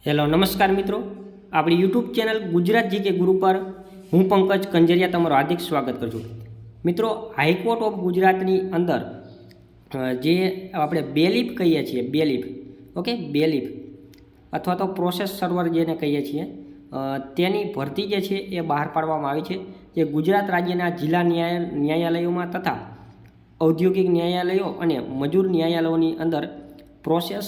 Hello નમસ્કાર મિત્રો, આપણી યુટ્યુબ ચેનલ ગુજરાત જીકે ગુરુ પર હું પંકજ કંજરિયા તમારું હાર્દિક સ્વાગત કરું છું. મિત્રો, હાઈકોર્ટ ઓફ ગુજરાતની અંદર જે આપણે બેલીફ કહીએ છીએ, બેલીફ અથવા તો પ્રોસેસ સર્વર જેને કહીએ છીએ, તેની ભરતી જે છે એ બહાર પાડવામાં આવી છે. જે ગુજરાત રાજ્યના જિલ્લા ન્યાયાલયોમાં તથા ઔદ્યોગિક ન્યાયાલયો અને મજૂર ન્યાયાલયોની અંદર પ્રોસેસ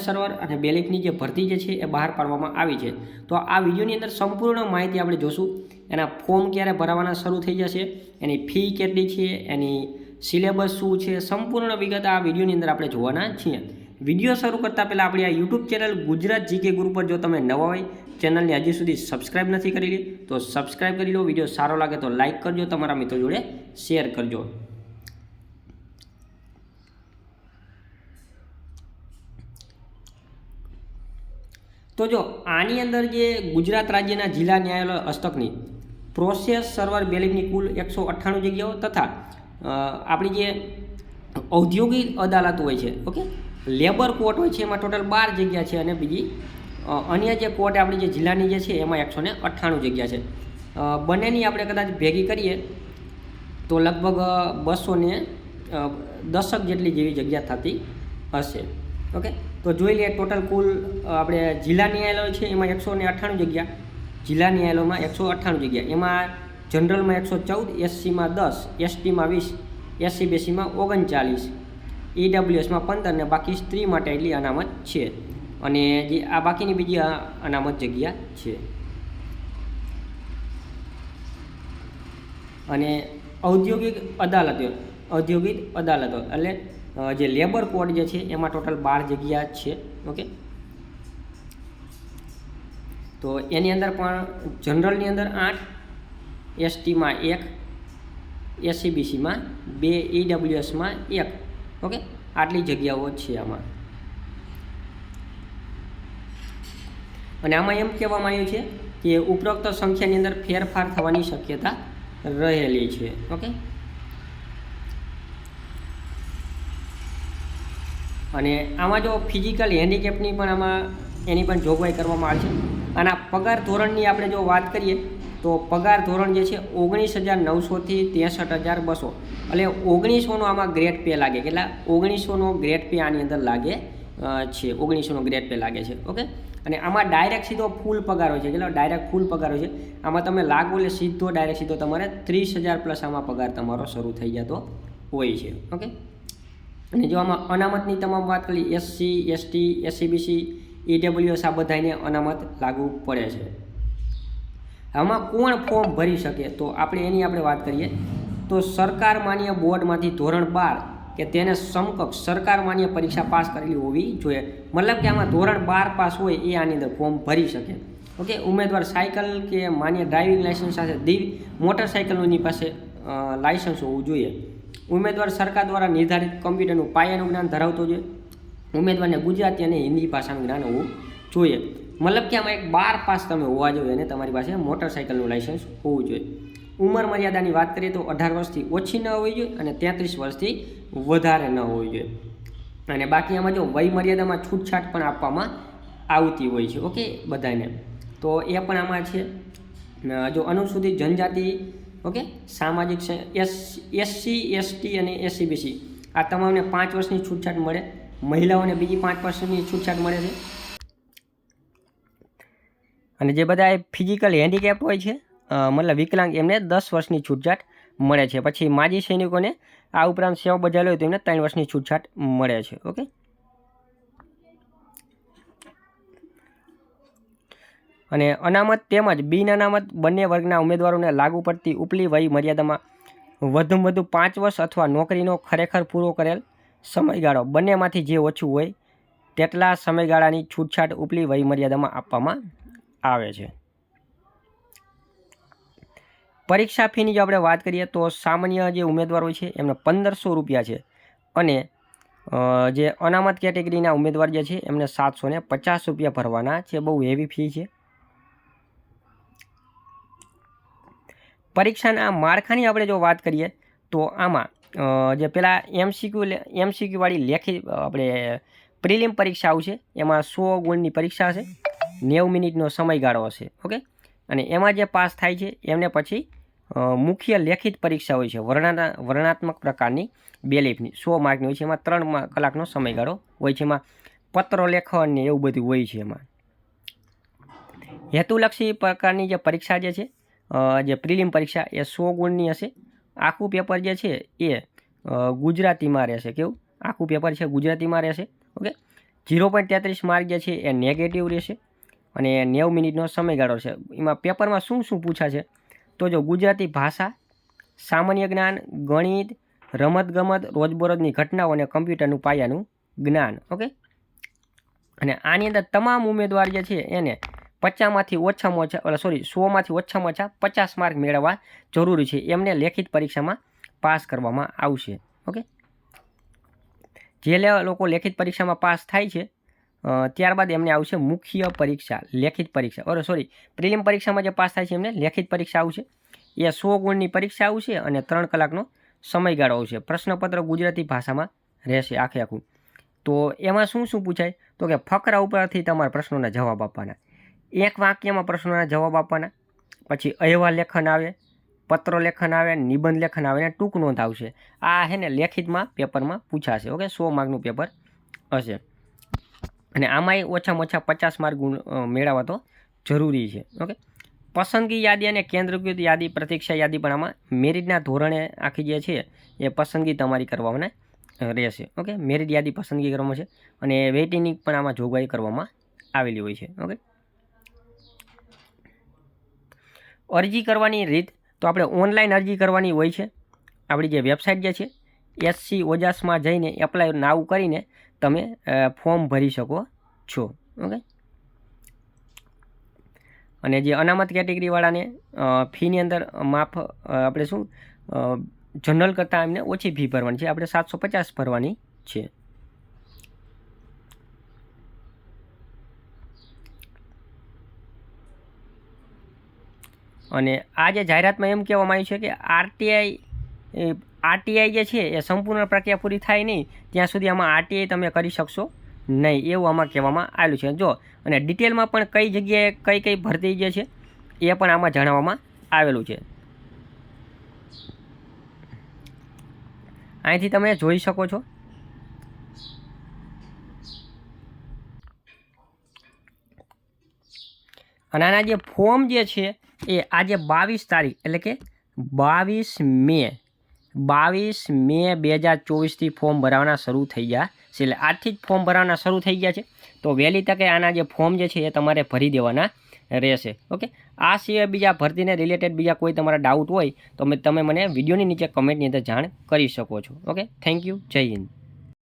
સર્વર અને બેલીફની જે ભરતી જે છે એ બહાર પાડવામાં આવી છે. તો આ વિડીયોની અંદર સંપૂર્ણ માહિતી આપણે જોશું. એના ફોર્મ ક્યારે ભરાવાના શરૂ થઈ જશે, એની ફી કેટલી છે, એની સિલેબસ શું છે, સંપૂર્ણ વિગત આ વિડીયોની અંદર આપણે જોવાના છીએ. વિડીયો શરૂ કરતાં પહેલાં આપણી આ યુટ્યુબ ચેનલ ગુજરાત જીકે ગુરુ પર જો તમે નવા હોય, ચેનલને હજી સુધી સબસ્ક્રાઈબ નથી કરેલી તો સબસ્ક્રાઈબ કરી લો. વિડીયો સારો લાગે તો લાઇક કરજો, તમારા મિત્રો જોડે શેર કરજો. તો જો આની અંદર જે ગુજરાત રાજ્યના જિલ્લા ન્યાયાલય હસ્તકની પ્રોસેસ સર્વર બેલીફની કુલ 198 જગ્યાઓ તથા આપણી જે ઔદ્યોગિક અદાલત હોય છે, લેબર કોર્ટ હોય છે, એમાં ટોટલ 12 જગ્યા છે અને બીજી અન્ય જે કોર્ટ આપણી જે જિલ્લાની જે છે એમાં 198 જગ્યા છે. બંનેની આપણે કદાચ ભેગી કરીએ તો લગભગ 210 જેટલી જેવી જગ્યા થતી હશે. તો જોઈ લઈએ ટોટલ કુલ આપણે જિલ્લા ન્યાયાલયો છે એમાં 198 જગ્યા, જિલ્લા ન્યાયાલયોમાં 198 જગ્યા, એમાં જનરલમાં 114, એસસીમાં 10, એસટીમાં 20, એસસી બીસીમાં 39, ઈડબ્લ્યુએસમાં 15 ને બાકી સ્ત્રી માટે એટલી અનામત છે. અને જે આ બાકીની બીજી અનામત જગ્યા છે. અને ઔદ્યોગિક અદાલતો એટલે જે લેબર કોડ જે છે એમાં ટોટલ 12 જગ્યા છે. તો એની અંદર પણ જનરલની અંદર 8, એસટીમાં 1, એસસીબીસીમાં 2, ઈડબ્લ્યુએસમાં 1. આટલી જગ્યાઓ છે આમાં. અને આમાં એમ કહેવામાં આવ્યું છે કે ઉપરોક્ત સંખ્યાની અંદર ફેરફાર થવાની શક્યતા રહેલી છે. અને આમાં જો ફિઝિકલ હેન્ડીકેપની પણ એની પણ જોગવાઈ કરવામાં આવી છે. આના પગાર ધોરણની આપણે જો વાત કરીએ તો પગાર ધોરણ જે છે 19,900થી 63,200, એટલે 1900નો આમાં ગ્રેડ પે લાગે. કેટલા? 1900નો ગ્રેડ પે આની અંદર લાગે છે. 1900નો ગ્રેડ પે લાગે છે. અને આમાં ડાયરેક્ટ સીધો ફૂલ પગાર હોય છે. કેટલો? ડાયરેક્ટ ફૂલ પગાર હોય છે. આમાં તમે લાગો એટલે ડાયરેક્ટ સીધો તમારે 30,000 પ્લસ આમાં પગાર તમારો શરૂ થઈ જતો હોય છે. અને જો આમાં અનામતની તમામ વાત કરી, એસસી, એસટી, એસસીબીસી, ઈડબ્લ્યુએસ આ બધાને અનામત લાગુ પડે છે. આમાં કોણ ફોર્મ ભરી શકે? તો આપણે વાત કરીએ તો સરકાર માન્ય બોર્ડમાંથી ધોરણ 12 કે તેને સમકક્ષ સરકાર માન્ય પરીક્ષા પાસ કરેલી હોવી જોઈએ. મતલબ કે આમાં ધોરણ 12 પાસ હોય એ આની અંદર ફોર્મ ભરી શકે. ઉમેદવાર સાયકલ કે માન્ય ડ્રાઇવિંગ લાઇસન્સ સાથે મોટરસાયકલની પાસે લાઇસન્સ હોવું જોઈએ. ઉમેદવાર સરકાર દ્વારા નિર્ધારિત કમ્પ્યુટરનું પાયાનું જ્ઞાન ધરાવતો જોઈએ. ઉમેદવારને ગુજરાતી અને હિન્દી ભાષાનું જ્ઞાન હોવું જોઈએ. મતલબ કે આમાં એક 12 પાસ તમે હોવા જોઈએ અને તમારી પાસે મોટરસાયકલનું લાઇસન્સ હોવું જોઈએ. ઉંમર મર્યાદાની વાત કરીએ તો 18 વર્ષથી ઓછી ન હોવી જોઈએ અને 33 વર્ષથી વધારે ન હોવી જોઈએ. અને બાકી આમાં જો વય મર્યાદામાં છૂટછાટ પણ આપવામાં આવતી હોય છે બધાને. તો એ પણ આમાં છે. જો અનુસૂચિત જનજાતિ સામાજિક એસસી, એસટી અને એસસીબીસી આ તમામને 5 વર્ષની છૂટછાટ મળે. મહિલાઓને બીજી 5% છૂટછાટ મળે છે. અને જે બધા ફિઝિકલ હેન્ડીકેપ હોય છે, મતલબ વિકલાંગ, એમને 10 વર્ષની છૂટછાટ મળે છે. પછી માજી સૈનિકોને આ ઉપરાંત સેવા બજાવ્યો હોય તો એમને 3 વર્ષની છૂટછાટ મળે છે. અને અનામત તેમજ બિન અનામત બંને વર્ગના ઉમેદવારોને લાગુ પડતી ઉપલી વય મર્યાદામાં વધુમાં વધુ 5 વર્ષ અથવા નોકરીનો ખરેખર પૂરો કરેલ સમયગાળો બંનેમાંથી જે ઓછું હોય તેટલા સમયગાળાની છૂટછાટ ઉપલી વય મર્યાદામાં આપવામાં આવે છે. પરીક્ષા ફીની જો આપણે વાત કરીએ તો સામાન્ય જે ઉમેદવાર હોય છે એમને 1,500 રૂપિયા છે. અને જે અનામત કેટેગરીના ઉમેદવાર જે છે એમને 750 રૂપિયા ભરવાના છે. બહુ હેવી ફી છે. પરીક્ષાના માળખાની આપણે જો વાત કરીએ તો આમાં જે પેલા એમસીક્યુ વાળી લેખિત આપણે પ્રિલિમ પરીક્ષા આવશે એમાં 100 ગુણની પરીક્ષા હશે, 90 મિનિટનો સમયગાળો હશે. ઓકે, અને એમાં જે પાસ થાય છે એમને પછી મુખ્ય લેખિત પરીક્ષા હોય છે વર્ણનાત્મક પ્રકારની 2 લેખની 100 માર્કની હોય છે. એમાં 3 કલાકનો સમયગાળો હોય છે. એમાં પત્રો લેખન ને એવું બધું હોય છે. એમાં હેતુલક્ષી પ્રકારની જે પરીક્ષા જે છે જે પ્રિલિમ પરીક્ષા એ 100 ગુણની હશે. આખું પેપર જે છે એ ગુજરાતીમાં રહેશે. કેવું આખું પેપર છે ગુજરાતીમાં રહેશે. ઓકે, 0.33 માર્ક જે છે એ નેગેટિવ રહેશે અને 90 મિનિટનો સમયગાળો છે. એમાં પેપરમાં શું શું પૂછાશે તો જો ગુજરાતી ભાષા, સામાન્ય જ્ઞાન, ગણિત, રમતગમત, રોજબરોજની ઘટનાઓ અને કમ્પ્યુટરનું પાયાનું જ્ઞાન. ઓકે, અને આની અંદર તમામ ઉમેદવાર જે છે એને 50માંથી ઓછામાં ઓછા 100માંથી ઓછામાં ઓછા 50 માર્ક મેળવવા જરૂરી છે. એમને લેખિત પરીક્ષામાં પાસ કરવામાં આવશે. ઓકે, જે લોકો લેખિત પરીક્ષામાં પાસ થાય છે ત્યારબાદ એમને આવશે મુખ્ય પરીક્ષા લેખિત પરીક્ષા. પ્રિલિમ પરીક્ષામાં જે પાસ થાય છે એમને લેખિત પરીક્ષા આવશે. એ 100 ગુણની પરીક્ષા આવશે અને 3 કલાકનો સમયગાળો આવશે. પ્રશ્નપત્ર ગુજરાતી ભાષામાં રહેશે આખું. તો એમાં શું શું પૂછાય તો કે ફકરા ઉપરથી તમારા પ્રશ્નોના જવાબ આપવાના, 1 વાક્યમાં પ્રશ્નોના જવાબ આપવાના, પછી અહેવાલ લેખન આવે, પત્ર લેખન આવે, નિબંધ લેખન આવે અને ટૂંક નોંધ આવશે. આ છે ને લેખિતમાં પેપરમાં પૂછાશે. ઓકે, 100 માર્કનું પેપર હશે અને આમાંય ઓછામાં ઓછા 50 માર્ક મેળવવા તો જરૂરી છે. ઓકે, પસંદગી યાદી અને કેન્દ્રીકૃત યાદી, પ્રતીક્ષા યાદી પણ આમાં મેરિટના ધોરણે આખી જે છે એ પસંદગી તમારી કરવાના રહેશે. ઓકે, મેરિટ યાદી પસંદગી કરવામાં છે અને વેઇટિંગની પણ આમાં જોગવાઈ કરવામાં આવેલી હોય છે. ઓકે, અરજી કરવાની રીત તો આપણે ઓનલાઈન અરજી કરવાની હોય છે. આપણી જે વેબસાઇટ જે છે SC ઓજાસમાં જઈને એપ્લાય નાવ કરીને તમે ફોર્મ ભરી શકો છો. ઓકે, અને જે અનામત કેટેગરીવાળાને ફીની અંદર માફ આપણે શું જનરલ કરતાં એમને ઓછી ફી ભરવાની છે. આપણે 750 ભરવાની છે. અને આ જે જાહેરાતમાં એમ કહેવામાં આવ્યું છે કે આરટીઆઈ જે છે એ સંપૂર્ણ પ્રક્રિયા પૂરી થાય નહીં ત્યાં સુધી આમાં આરટીઆઈ તમે કરી શકશો નહીં એવું આમાં કહેવામાં આવેલું છે. જો અને ડિટેલમાં પણ કઈ જગ્યાએ કઈ ભરતી જે છે એ પણ આમાં જણાવવામાં આવેલું છે. અહીંથી તમે જોઈ શકો છો. અને આના જે ફોર્મ જે છે એ આજે 22 તારીખ એટલે કે 22 મે 2024થી ફોર્મ ભરવાના શરૂ થઈ ગયા છે. એટલે આજથી જ ફોર્મ ભરવાના શરૂ થઈ ગયા છે. તો વહેલી તકે આના જે ફોર્મ જે છે એ તમારે ભરી દેવાના રહેશે. ઓકે, આ સિવાય બીજા ભરતીને રિલેટેડ બીજા કોઈ તમારા ડાઉટ હોય તો તમે મને વિડીયોની નીચે કમેન્ટની અંદર જાણ કરી શકો છો. Okay, thank you. જય હિન્દ.